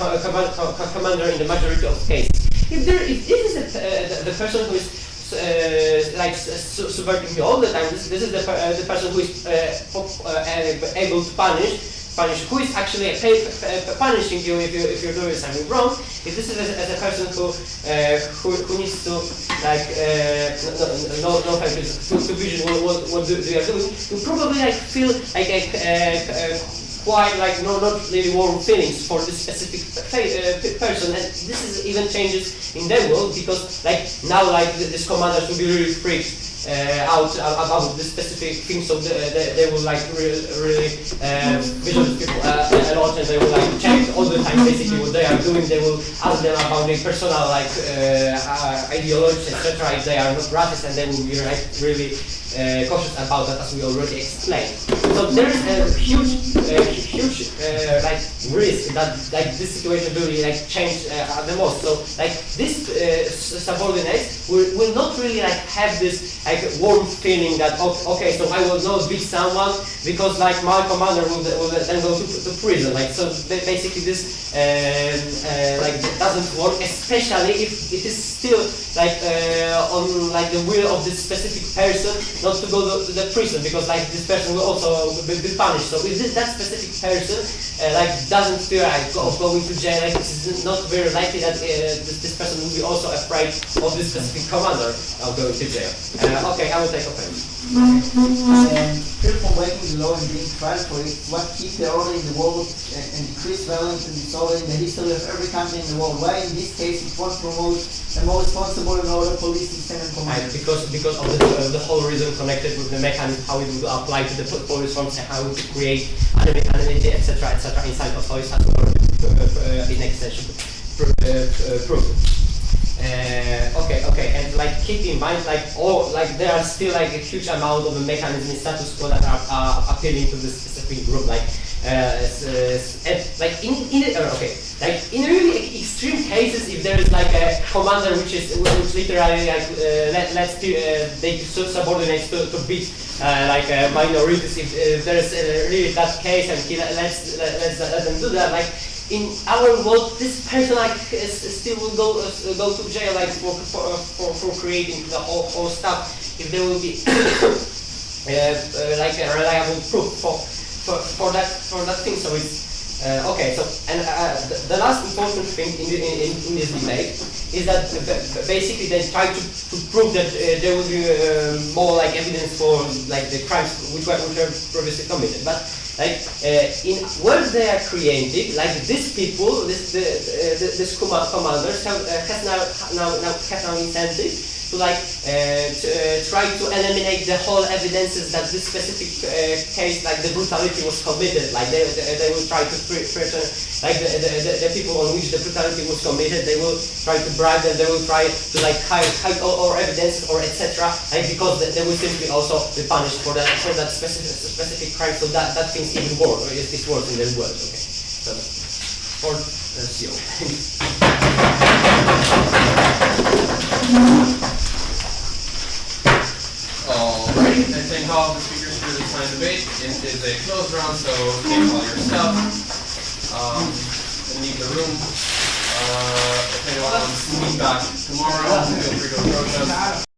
commander in the majority of cases. If this is the person who is subverting me all the time, this is the person who is able to punish, who is actually punishing you if you're doing something wrong. If this is a person who needs to like to vision what they are doing, you probably like feel like quite like not really warm feelings for this specific person, and this is even changes in their world, because like now like this commanders will be really freaked out about this specific thing, so they will like really visualize people a lot, and they will like check all the time basically what they are doing. They will ask them about their personal like ideologies, etc. if they are not racist, and they will be like really cautious about that, as we already explained. So there is a huge like risk that like this situation will really like change the most. So like this subordinates will not really like have this like warm feeling that okay, so I will not beat someone because like my commander will then go to prison. Like so basically this like doesn't work, especially if it is still like on like the will of this specific person not to go to the prison, because like this person will also be punished. So if that specific person like doesn't fear like of going to jail, like this is not very likely that this person will be also afraid of this specific commander of going to jail. Okay, I will take offense. Fear from breaking the law and being tried for it, what keeps the order in the world and decrease violence and disorder in the history of every country in the world. Why in this case it won't promote a more responsible and order police system and command? Because of the whole reason connected with the mechanism, how it will apply to the police force, and how it will create anonymity, etc. inside of police, as well in extension proof. Okay, and like keep in mind like there are still like a huge amount of the mechanism in status quo that are appealing to this specific group, like like in really extreme cases, if there is like a commander which literally like lets they subordinates to beat like minorities, if there is really that case and he lets them do that, like in our world, this person like still will go to jail like for creating the whole stuff, if there will be like a reliable proof for that thing. So it's okay. So and the last important thing in this debate is that basically they try to prove that there will be more like evidence for like the crimes which were previously committed, but like in what they are creating, like these people, this commanders has now incentive to like try to eliminate the whole evidences that this specific case, like the brutality was committed. Like they will try to threaten like the people on which the brutality was committed. They will try to bribe them. They will try to like hide all evidences or etc. Like because they will simply also be punished for that specific crime. So that thing's even worse. It's worse in the world. Okay. So for CO. Alright, I thank all the speakers for this time debate. It is a closed round, so take all your stuff and leave the room. If anyone wants to meet back tomorrow, feel free to approach us.